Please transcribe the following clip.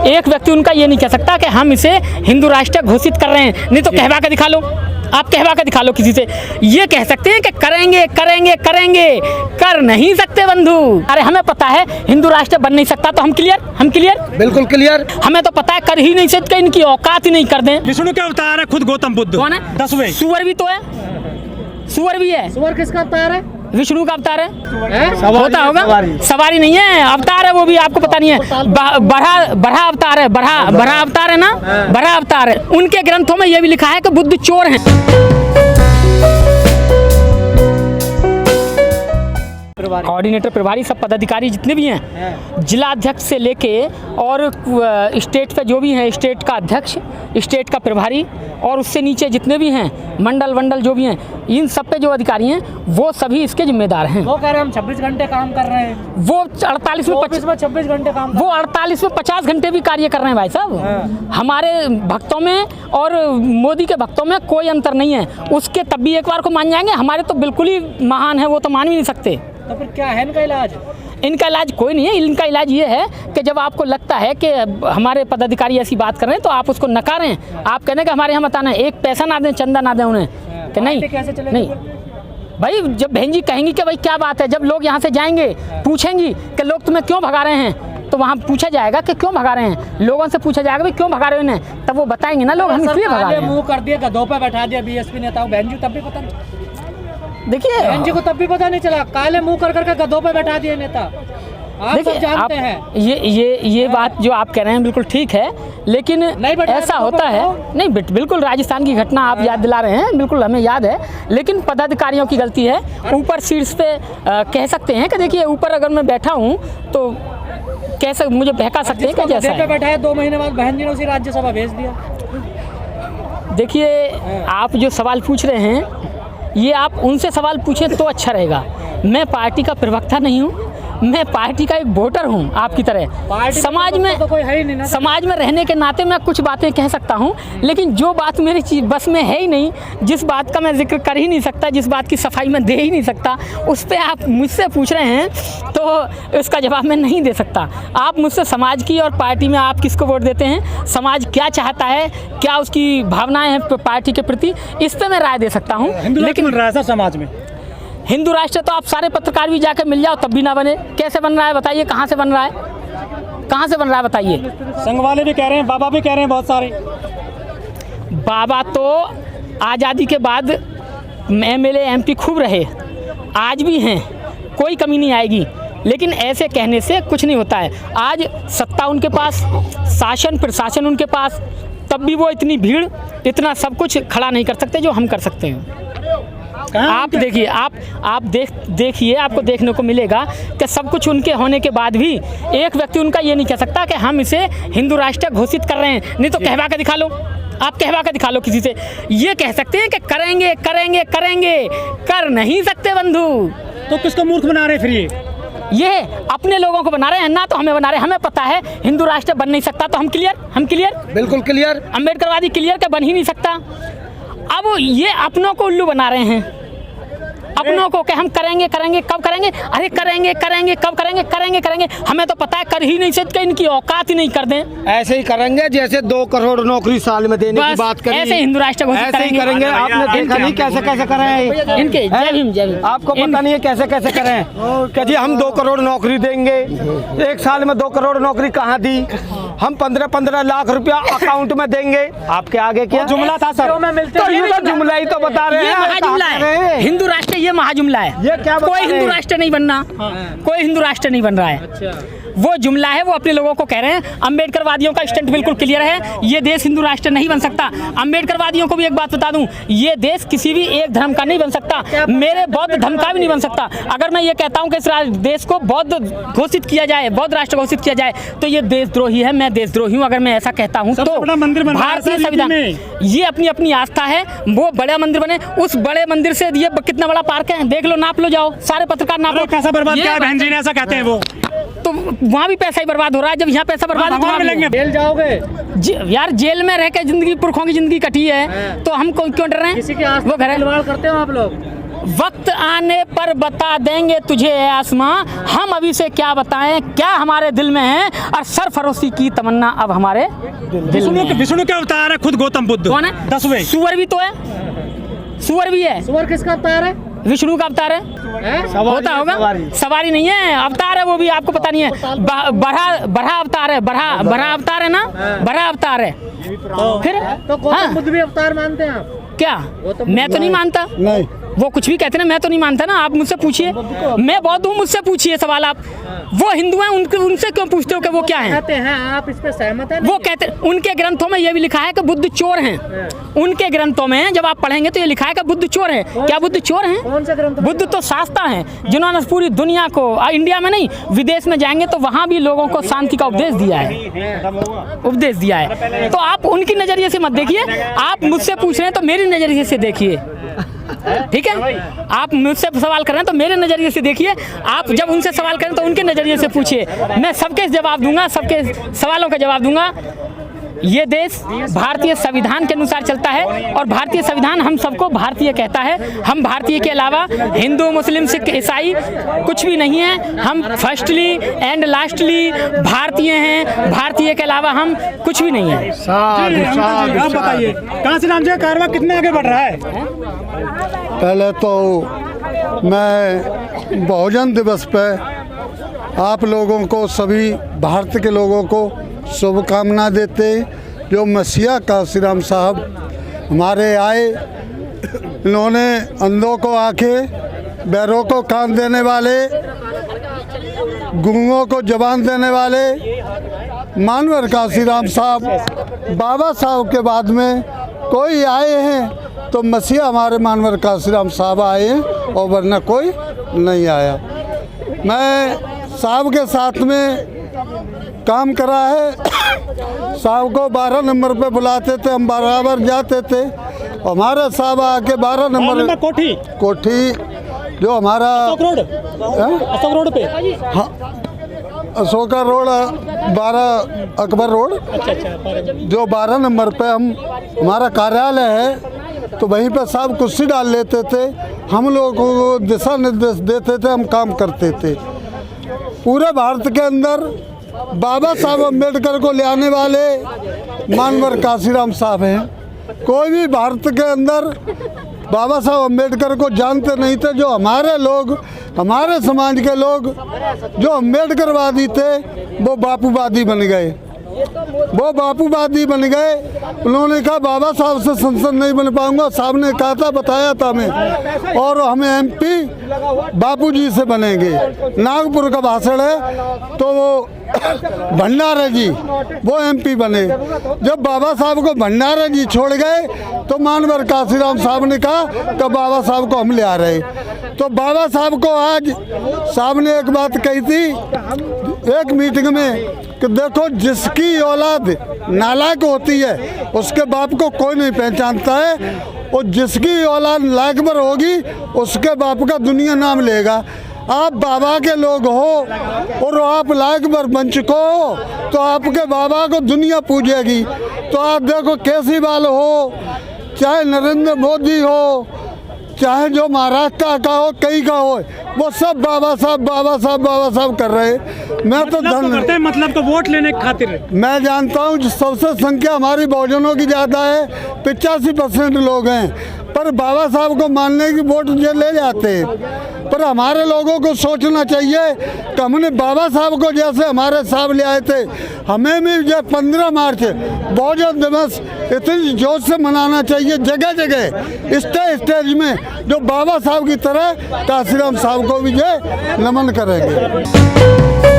एक व्यक्ति उनका ये नहीं कह सकता कि हम इसे हिंदू राष्ट्र घोषित कर रहे हैं। नहीं तो कहवा के दिखा लो, आप कहवा के दिखा लो किसी से। ये कह सकते हैं कि करेंगे करेंगे करेंगे, कर नहीं सकते बंधु। अरे हमें पता है हिंदू राष्ट्र बन नहीं सकता, तो हम क्लियर बिल्कुल क्लियर। हमें तो पता है कर ही नहीं सकते, इनकी औकात ही नहीं कर दें। विष्णु के अवतार है खुद गौतम बुद्ध। कौन है? 10वें। सुअर भी तो है, सुअर भी है। सुअर किसका अवतार है? विष्णु का अवतार है। होता होगा, सवारी नहीं है, अवतार है, वो भी आपको पता नहीं है। बड़ा अवतार है, बड़ा अवतार है ना, बड़ा अवतार है। उनके ग्रंथों में यह भी लिखा है कि बुद्ध चोर हैं। कोऑर्डिनेटर, प्रभारी, सब पदाधिकारी जितने भी हैं, जिला अध्यक्ष से लेके और स्टेट पे जो भी हैं, स्टेट का अध्यक्ष, स्टेट का प्रभारी और उससे नीचे जितने भी हैं मंडल जो भी हैं, इन सब पे जो अधिकारी हैं वो सभी इसके जिम्मेदार हैं। वो कह रहे हैं हम 26 घंटे काम कर रहे हैं, वो 48 में 26 घंटे काम, वो 48 में 50 घंटे भी कार्य कर रहे हैं भाई साहब। हमारे भक्तों में और मोदी के भक्तों में कोई अंतर नहीं है, उसके तब भी एक बार को मान जाएंगे। हमारे तो बिल्कुल ही महान है, वो तो मान ही नहीं सकते। तो फिर क्या है इनका इलाज? इनका इलाज कोई नहीं है। इनका इलाज ये है कि जब आपको लगता है कि हमारे पदाधिकारी ऐसी बात कर रहे हैं तो आप उसको नकारें। आप कहने का हमारे यहाँ बताना है, एक पैसा ना दें, चंदा ना दें उन्हें, कि नहीं नहीं भाई। जब बहन जी कहेंगी कि भाई क्या बात है, जब लोग यहाँ से जाएंगे पूछेंगी कि लोग तुम्हें क्यों भगा रहे हैं, तो वहाँ पूछा जाएगा कि क्यों भगा रहे हैं, लोगों से पूछा जाएगा भाई क्यों भगा रहे हो इन्हें, तब वो बताएंगे ना लोग हम इसलिए भगा रहे हैं। मुँह कर दिया, गधों पे बैठा दिया बीएसपी नेताओं, बहन जी तब भी पता नहीं, देखिए बहन जी को तब भी पता नहीं चला, काले मुंह कर करके गधों पे बैठा दिए नेता। आप सब जानते हैं। ये बात जो आप कह रहे हैं बिल्कुल ठीक है, लेकिन ऐसा होता है नहीं। बिल्कुल राजस्थान की घटना आप याद दिला रहे हैं, बिल्कुल हमें याद है, लेकिन पदाधिकारियों की गलती है। ऊपर शीर्ष पे कह सकते हैं कि देखिए ऊपर अगर मैं बैठा हूँ तो कैसे मुझे बहका सकते हैं कि जैसा पे बैठा है, 2 महीने बाद बहन जी ने उसी राज्यसभा भेज दिया। देखिए आप जो सवाल पूछ रहे हैं ये आप उनसे सवाल पूछें तो अच्छा रहेगा। मैं पार्टी का प्रवक्ता नहीं हूँ, मैं पार्टी का एक वोटर हूँ आपकी तरह। समाज में तो कोई है ही नहीं ना। समाज में रहने के नाते मैं कुछ बातें कह सकता हूँ, लेकिन जो बात मेरी बस में है ही नहीं, जिस बात का मैं जिक्र कर ही नहीं सकता, जिस बात की सफाई मैं दे ही नहीं सकता, उस पर आप मुझसे पूछ रहे हैं तो उसका जवाब मैं नहीं दे सकता। आप मुझसे समाज की और पार्टी में आप किसको वोट देते हैं, समाज क्या चाहता है, क्या उसकी भावनाएं हैं पार्टी के प्रति, इस पर मैं राय दे सकता हूँ। लेकिन समाज में हिंदू राष्ट्र तो आप सारे पत्रकार भी जाकर मिल जाओ तब भी ना बने। कैसे बन रहा है बताइए, कहाँ से बन रहा है, कहाँ से बन रहा है बताइए। संघ वाले भी कह रहे हैं, बाबा भी कह रहे हैं, बहुत सारे बाबा तो आज़ादी के बाद MLA MP खूब रहे, आज भी हैं, कोई कमी नहीं आएगी, लेकिन ऐसे कहने से कुछ नहीं होता है। आज सत्ता उनके पास, शासन प्रशासन उनके पास, तब भी वो इतनी भीड़, इतना सब कुछ खड़ा नहीं कर सकते जो हम कर सकते हैं। आप देखिए, आप देखिए, आपको देखने को मिलेगा कि सब कुछ उनके होने के बाद भी एक व्यक्ति उनका ये नहीं कह सकता कि हम इसे हिंदू राष्ट्र घोषित कर रहे हैं। नहीं तो कहवा के दिखा लो, आप कहवा के दिखा लो किसी से। ये कह सकते हैं कि करेंगे करेंगे करेंगे, कर नहीं सकते बंधु। तो किसको मूर्ख बना रहे फिर ये अपने लोगों को बना रहे हैं ना, तो हमें बना रहे हैं। हमें पता है हिंदू राष्ट्र बन नहीं सकता, तो हम क्लियर बिल्कुल क्लियर। अम्बेडकरवादी क्लियर का बन ही नहीं सकता। अब ये अपनों को उल्लू बना रहे हैं, अपनों को कि हम करेंगे करेंगे, कब करेंगे, अरे करेंगे करेंगे, कब करेंगे, करेंगे करेंगे। हमें तो पता है कर ही नहीं सकते, इनकी औकात ही नहीं कर दें। ऐसे ही करेंगे जैसे 2 करोड़ नौकरी साल में देने की बात करी, ऐसे हिंदू राष्ट्र घोषित करेंगे। आपने देखा नहीं कैसे कैसे कर रहे हैं इनके। जय भीम। आपको पता नहीं है कैसे कैसे कर रहे हैं कि जी हम 2 करोड़ नौकरी देंगे। एक साल में 2 करोड़ नौकरी कहाँ दी, हम 15-15 लाख रुपया अकाउंट में देंगे। आपके आगे क्या जुमला था सर, तो ये तो जुमला ही तो बता रहे हैं। महाजुमला है हिंदू राष्ट्र, ये महाजुमला है। ये क्या कोई हिंदू राष्ट्र नहीं बनना, कोई हिंदू राष्ट्र नहीं बन रहा है। वो जुमला है, वो अपने लोगों को कह रहे हैं। अम्बेडकरवादियों का स्टैंड बिल्कुल क्लियर है, ये देश हिंदू राष्ट्र नहीं बन सकता। अम्बेडकरवादियों को भी एक बात बता दूं, ये देश किसी भी एक धर्म का नहीं बन सकता, मेरे बौद्ध धर्म का भी नहीं बन सकता। अगर मैं ये कहता हूं कि इस देश को बौद्ध घोषित किया जाए, बौद्ध राष्ट्र घोषित किया जाए, तो ये देशद्रोही है, मैं देशद्रोही हूं अगर मैं ऐसा कहता हूं। तो भारतीय संविधान, ये अपनी अपनी आस्था है, वो बड़ा मंदिर बने, उस बड़े मंदिर से ये कितना बड़ा पार्क है देख लो, नाप लो, जाओ सारे पत्रकार नाप लो। पैसा बर्बाद किया बहन जी ने, ऐसा कहते हैं वो, तो वहाँ भी पैसा ही बर्बाद हो रहा है। जब यहाँ पैसा बर्बाद हो मिलेंगे, जेल जाओगे यार, जेल में रह के जिंदगी पुरखों की जिंदगी कटी है, तो हम क्यों डर रहे हैं? किसी के वो घर खिलवाड़ करते हो आप लोग? वक्त आने पर बता देंगे तुझे ए आसमां, हम अभी से क्या बताएं क्या हमारे दिल में है, और सरफरोशी की तमन्ना अब हमारे दिल में है। विष्णु क्या अवतार है? खुद गौतम बुद्ध। कौन है? 10वें। सुअर भी तो है, सुअर भी है। सुअर किसका अवतार है? विष्णु का अवतार है, होता होगा। सवारी नहीं है, अवतार है, वो भी आपको पता नहीं है। बड़ा अवतार है, बड़ा अवतार है ना, बड़ा अवतार है। फिर तो गौतम बुद्ध भी अवतार मानते हैं आप? क्या? मैं तो नहीं मानता। नहीं, वो कुछ भी कहते हैं ना, मैं तो नहीं मानता ना। आप मुझसे पूछिए, मैं बौद्ध हूँ, मुझसे पूछिए सवाल आप। वो हिंदू हैं, उनसे क्यों पूछते हो कि वो क्या हैं? कहते हैं, आप इस पे सहमत हैं? वो कहते, उनके ग्रंथों में ये भी लिखा है कि बुद्ध चोर हैं। उनके ग्रंथों में जब आप पढ़ेंगे तो ये लिखा है कि बुद्ध चोर हैं। क्या बुद्ध चोर हैं? कौन से ग्रंथ? बुद्ध तो शास्ता हैं, जिन्होंने पूरी दुनिया को, इंडिया में नहीं विदेश में जाएंगे तो वहाँ भी लोगों को शांति का उपदेश दिया है, उपदेश दिया है। तो आप उनकी नज़रिए से मत देखिए, आप मुझसे पूछ रहे हैं तो मेरी नज़रिए से देखिए, ठीक है? आप मुझसे सवाल कर रहे हैं तो मेरे नज़रिए से देखिए, आप जब उनसे सवाल करें तो उनके नज़रिए से पूछिए। मैं सबके जवाब दूंगा, सबके सवालों का जवाब दूंगा। ये देश भारतीय संविधान के अनुसार चलता है और भारतीय संविधान हम सबको भारतीय कहता है। हम भारतीय के अलावा हिंदू, मुस्लिम, सिख, ईसाई कुछ भी नहीं है। हम फर्स्टली एंड लास्टली भारतीय हैं। भारतीय के अलावा हम कुछ भी नहीं है। आप बताइए कहाँ से राम जी का कारवां कितने आगे बढ़ रहा है? पहले तो मैं बहुजन दिवस पे आप लोगों को, सभी भारत के लोगों को शुभकामना देते। जो मसीहा काशीराम साहब हमारे आए, इन्होंने अंधों को आंखें, बहरों को कान देने वाले, गूंगों को जबान देने वाले मानवर काशीराम साहब, बाबा साहब के बाद में कोई आए हैं तो मसीहा हमारे मानवर काशीराम साहब आए हैं, और वरना कोई नहीं आया। मैं साहब के साथ में काम करा है। साहब को 12 नंबर पे बुलाते थे, हम बराबर जाते थे। हमारे साहब आके 12 नंबर कोठी जो हमारा अशोक रोड पे, हाँ, अशोका रोड, 12 अकबर रोड, जो 12 नंबर पे हमारा कार्यालय है, तो वहीं पे साहब कुर्सी डाल लेते थे। हम लोगों को दिशा निर्देश देते थे, हम काम करते थे। पूरे भारत के अंदर बाबा साहब अम्बेडकर को ले आने वाले मानवर काशीराम साहब हैं। कोई भी भारत के अंदर बाबा साहब अम्बेडकर को जानते नहीं थे। जो हमारे लोग, हमारे समाज के लोग जो अम्बेडकरवादी थे, वो बापूवादी बन गए। वो बापूवादी बन गए। उन्होंने कहा बाबा साहब से संसद नहीं बन पाऊंगा। साहब ने कहा था, बताया था हमें, और हमें एमपी बापूजी से बनेंगे। नागपुर का भाषण है, तो वो भंडारे जी वो एमपी बने। जब बाबा साहब को भंडारे जी छोड़ गए तो मानवर काशीराम साहब ने कहा तो बाबा साहब को हम ले आ रहे। तो बाबा साहब को आज साहब ने एक बात कही थी एक मीटिंग में कि देखो, जिसकी औलाद नालायक होती है उसके बाप को कोई नहीं पहचानता है, और जिसकी औलाद लायकबर होगी उसके बाप का दुनिया नाम लेगा। आप बाबा के लोग हो और आप लायकबर बन चुके हो तो आपके बाबा को दुनिया पूजेगी। तो आप देखो, केजरीवाल हो, चाहे नरेंद्र मोदी हो, चाहे जो महाराष्ट्र का हो, कहीं का हो, वो सब बाबा साहब बाबा साहब बाबा साहब कर रहे हैं। मैं तो करते हैं, मतलब को वोट लेने की खातिर। मैं जानता हूँ सबसे संख्या हमारी बहुजनों की ज़्यादा है, 85% लोग हैं, पर बाबा साहब को मानने की वोट ये ले जाते हैं। पर हमारे लोगों को सोचना चाहिए कि हमने बाबा साहब को जैसे हमारे साहब ले आए थे, हमें भी जो 15 मार्च बहुजन दिवस इतनी जोश से मनाना चाहिए। जगह जगह स्टेज में जो बाबा साहब की तरह काशीराम साहब को भी जो नमन करेंगे।